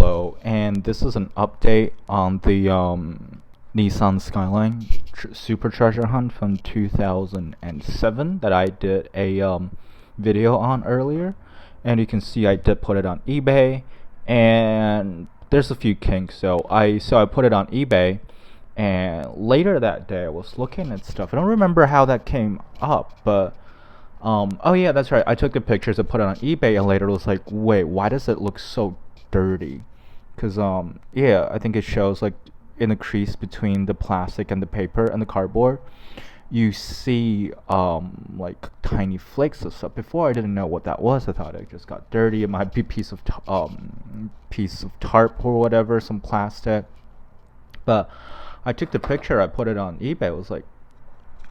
Hello, and this is an update on the Nissan Skyline Super Treasure Hunt from 2007 that I did a video on earlier. And you can see I did put it on eBay, and there's a few kinks. So I put it on eBay, and later that day I was looking at stuff. I don't remember how that came up, but oh yeah, that's right. I took the pictures and put it on eBay, and later it was like, wait, why does it look so dirty? Because yeah, I think it shows like in the crease between the plastic and the paper and the cardboard, you see like tiny flakes of stuff. Before I didn't know what that was. I thought it just got dirty. It might be piece of tarp or whatever, some plastic. But I took the picture, I put it on eBay. It was like,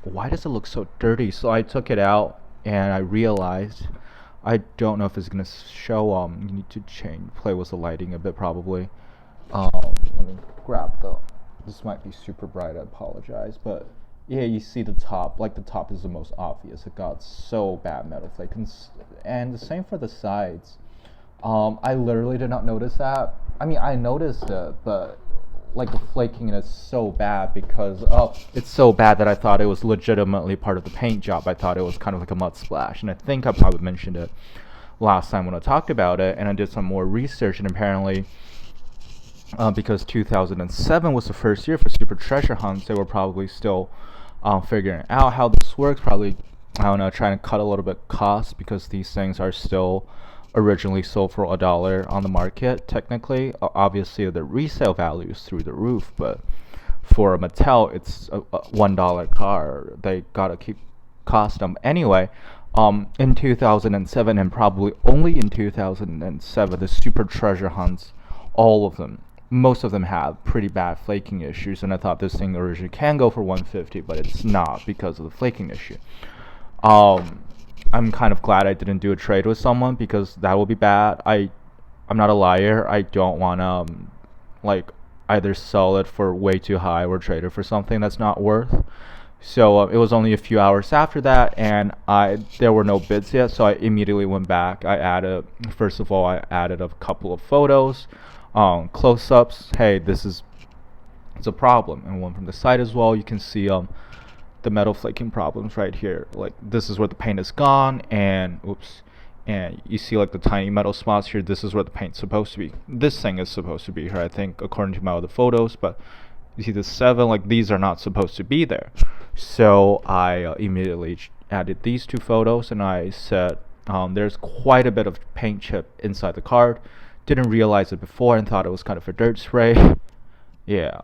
why does it look so dirty? So I took it out and I realized, I don't know if it's gonna show. You need to play with the lighting a bit probably. Let me grab this might be super bright, I apologize, but yeah, you see the top, like the top is the most obvious. It got so bad metal flake, and the same for the sides. I literally did not notice that. I mean, I noticed it, but like the flaking is so bad because it's so bad that I thought it was legitimately part of the paint job. I thought it was kind of like a mud splash, and I think I probably mentioned it last time when I talked about it, and I did some more research, and apparently because 2007 was the first year for Super Treasure Hunts, they were probably still figuring out how this works, probably, I don't know, trying to cut a little bit cost, because these things are still originally sold for $1 on the market. Technically, obviously the resale value is through the roof, but for a Mattel, it's a $1 car. They gotta keep cost them anyway. In 2007, and probably only in 2007, the Super Treasure Hunts, all of them, most of them have pretty bad flaking issues, and I thought this thing originally can go for $150, but it's not because of the flaking issue. I'm kind of glad I didn't do a trade with someone, because that will be bad. I'm not a liar. I don't want to like either sell it for way too high or trade it for something that's not worth. So it was only a few hours after that, and there were no bids yet, so I immediately went back. First of all, I added a couple of photos, close-ups. Hey, it's a problem, and one from the side as well. You can see the metal flaking problems right here. Like, this is where the paint is gone, and oops, and you see like the tiny metal spots here. This is where the paint's supposed to be. This thing is supposed to be here, I think, according to my other photos, but you see the 7, like these are not supposed to be there. So I immediately added these 2 photos, and I said there's quite a bit of paint chip inside the card. Didn't realize it before and thought it was kind of a dirt spray. Yeah,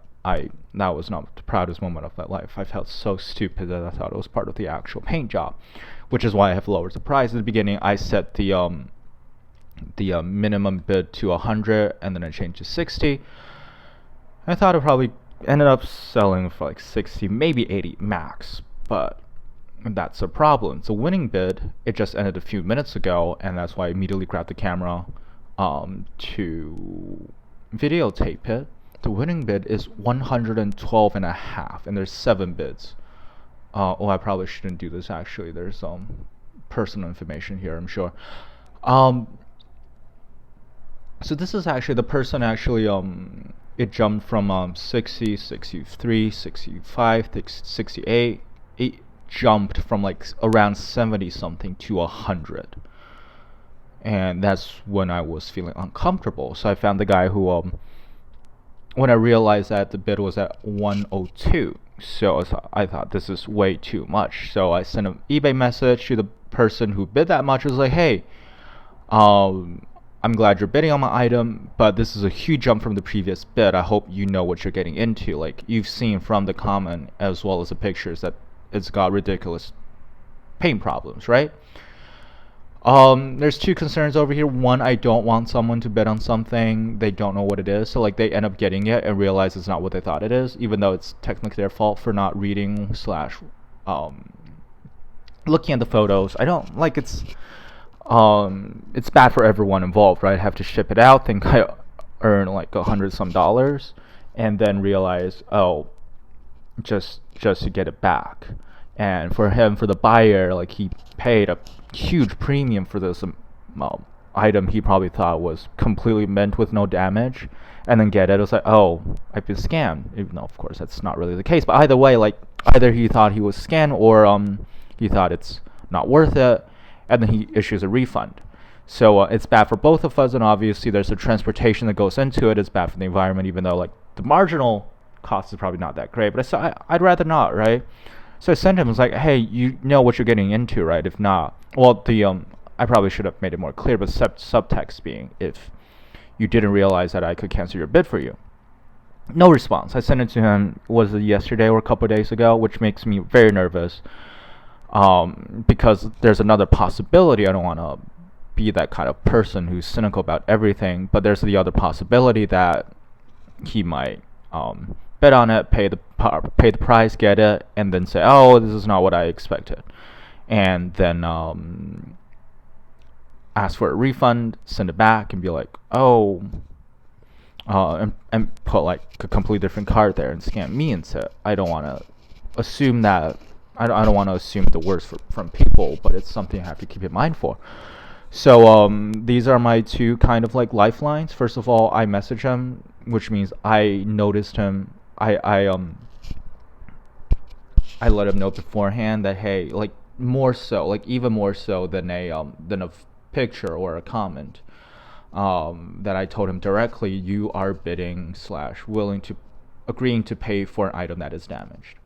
that was not the proudest moment of my life. I felt so stupid that I thought it was part of the actual paint job, which is why I have lowered the price. At the beginning, I set the minimum bid to 100, and then I changed to 60. I thought it probably ended up selling for like 60, maybe 80 max, but that's a problem. It's a winning bid. It just ended a few minutes ago, and that's why I immediately grabbed the camera to videotape it. The winning bid is 112 and a half, and there's 7 bids. Oh, I probably shouldn't do this actually. There's personal information here, I'm sure. So this is actually the person actually it jumped from 60, 63, 65, 68. It jumped from like around 70 something to 100. And that's when I was feeling uncomfortable. So I found the guy who when I realized that the bid was at 102, so I thought this is way too much. So I sent an eBay message to the person who bid that much. I was like, hey, I'm glad you're bidding on my item, but this is a huge jump from the previous bid. I hope you know what you're getting into. Like, you've seen from the comment as well as the pictures that it's got ridiculous paint problems, right? There's 2 concerns over here. One, I don't want someone to bid on something they don't know what it is, so like they end up getting it and realize it's not what they thought it is, even though it's technically their fault for not reading / looking at the photos. I don't like it's bad for everyone involved, right? I have to ship it out, think I earn like $100 some, and then realize, oh, just to get it back. And for the buyer, like, he paid a huge premium for this item he probably thought was completely mint with no damage, and then get it. It was like, oh, I've been scammed. Even though, of course, that's not really the case. But either way, like, either he thought he was scammed, or he thought it's not worth it, and then he issues a refund. So it's bad for both of us, and obviously there's the transportation that goes into it. It's bad for the environment, even though like the marginal cost is probably not that great. But I said I'd rather not, right? So I sent him. I was like, hey, you know what you're getting into, right? If not, well, the I probably should have made it more clear, but subtext being, if you didn't realize that I could cancel your bid for you. No response. I sent it to him, was it yesterday or a couple of days ago, which makes me very nervous. Because there's another possibility. I don't want to be that kind of person who's cynical about everything, but there's the other possibility that he might bet on it, pay the price, get it, and then say, oh, this is not what I expected, and then ask for a refund, send it back, and be like, oh, and put like a completely different card there and scam me instead. I don't want to assume that. I don't want to assume the worst from people, but it's something I have to keep in mind for. So these are my two kind of like lifelines. First of all, I message him, which means I noticed him. I let him know beforehand that, hey, like more so, like even more so than a picture or a comment, that I told him directly, you are bidding / willing to agreeing to pay for an item that is damaged.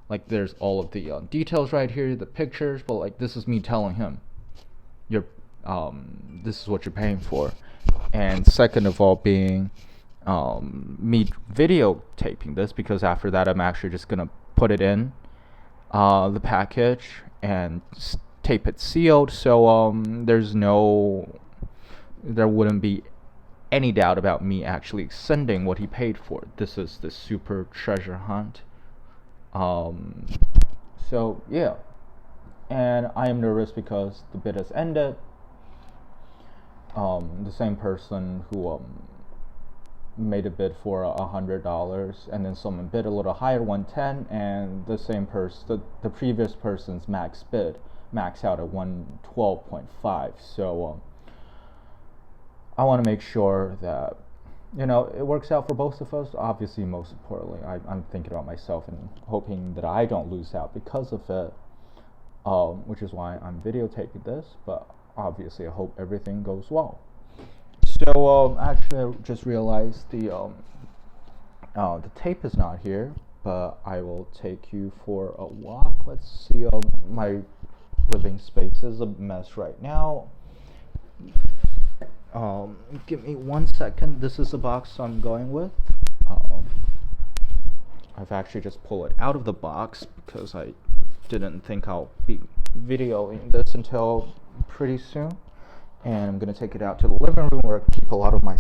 Like there's all of the details right here, the pictures, but like this is me telling him, you're this is what you're paying for. And second of all being me videotaping this, because after that I'm actually just gonna put it in the package and tape it sealed, so there wouldn't be any doubt about me actually sending what he paid for. This is the super treasure hunt. So yeah, and I am nervous because the bid has ended. The same person who made a bid for $100, and then someone bid a little higher, 110, and the same person, the previous person's max bid maxed out at 112.5. So I want to make sure that it works out for both of us. Obviously, most importantly, I'm thinking about myself and hoping that I don't lose out because of it, which is why I'm videotaping this. But obviously, I hope everything goes well. So actually, I just realized the tape is not here, but I will take you for a walk. Let's see. My living space is a mess right now. Give me 1 second. This is the box I'm going with. I've actually just pulled it out of the box because I didn't think I'll be videoing this until pretty soon. And I'm gonna take it out to the living room where I keep a lot of my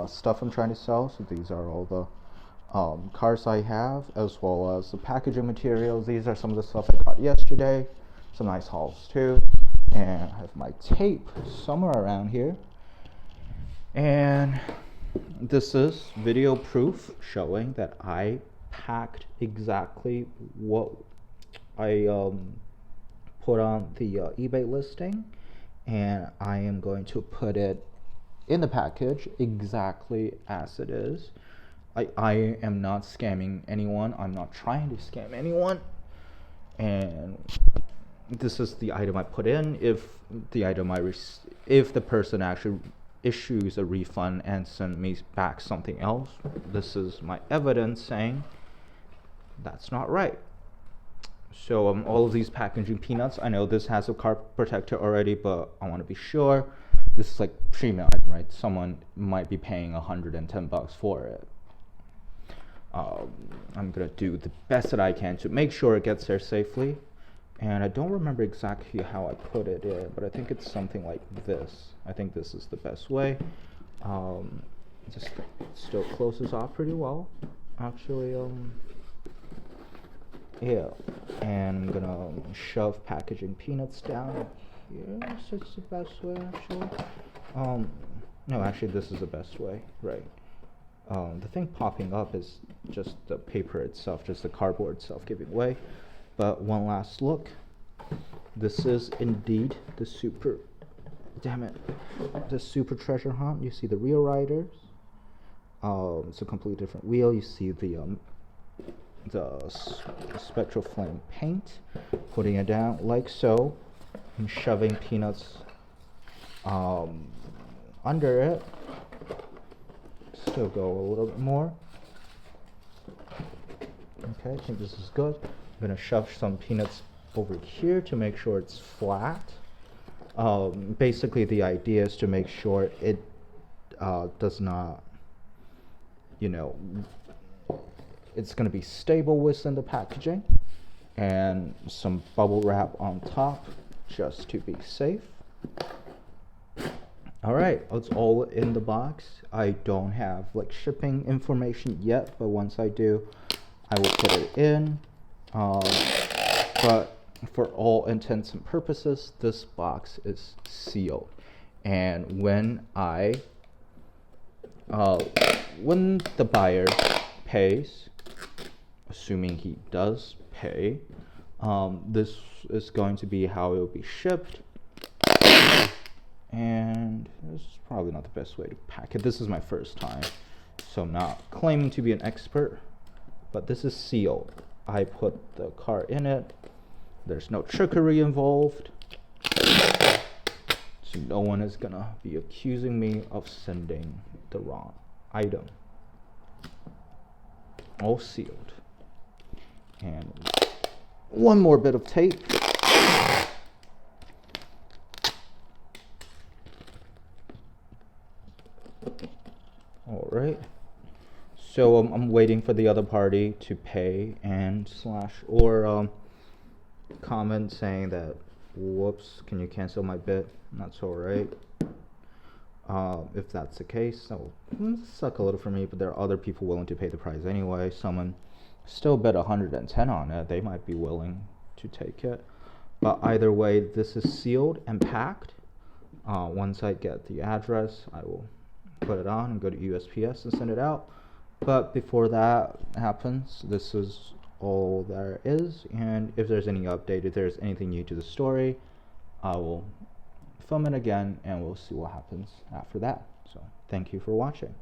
stuff I'm trying to sell. So these are all the cars I have, as well as the packaging materials. These are some of the stuff I got yesterday. Some nice hauls too. And I have my tape somewhere around here. And this is video proof showing that I packed exactly what I put on the eBay listing, and I am going to put it in the package exactly as it is. I am not scamming anyone. I'm not trying to scam anyone. And this is the item I put in. If the person actually issues a refund and send me back something else, this is my evidence saying that's not right. So all of these packaging peanuts, I know this has a card protector already, but I want to be sure. This is like premium item, right? Someone might be paying $110 for it. I'm gonna do the best that I can to make sure it gets there safely. And I don't remember exactly how I put it in, but I think it's something like this. I think this is the best way. Just still closes off pretty well, actually. Yeah, and I'm gonna shove packaging peanuts down here. So it's the best way, actually. No, actually, this is the best way, right? The thing popping up is just the paper itself, just the cardboard itself giving way. But one last look. This is indeed the super damn it, the Super Treasure Hunt. You see the real riders. It's a completely different wheel. You see the spectral flame paint. Putting it down like so, and shoving peanuts under it. Still go a little bit more. Okay, I think this is good. I'm gonna shove some peanuts over here to make sure it's flat. Basically the idea is to make sure it does not, you know, it's gonna be stable within the packaging, and some bubble wrap on top just to be safe. Alright, it's all in the box. I don't have like shipping information yet, but once I do, I will put it in. But for all intents and purposes, this box is sealed. And when the buyer pays, assuming he does pay, this is going to be how it will be shipped. And this is probably not the best way to pack it. This is my first time, so I'm not claiming to be an expert, but this is sealed. I put the car in it. There's no trickery involved, so no one is gonna be accusing me of sending the wrong item. All sealed. And one more bit of tape. All right. So I'm waiting for the other party to pay and or comment saying that, whoops, can you cancel my bid? That's all right. If that's the case, that will suck a little for me, but there are other people willing to pay the price anyway. Someone still bet 110 on it. They might be willing to take it. But either way, this is sealed and packed. Once I get the address, I will put it on and go to USPS and send it out. But before that happens, this is all there is. And if there's any update, if there's anything new to the story, I will film it again and we'll see what happens after that. So thank you for watching.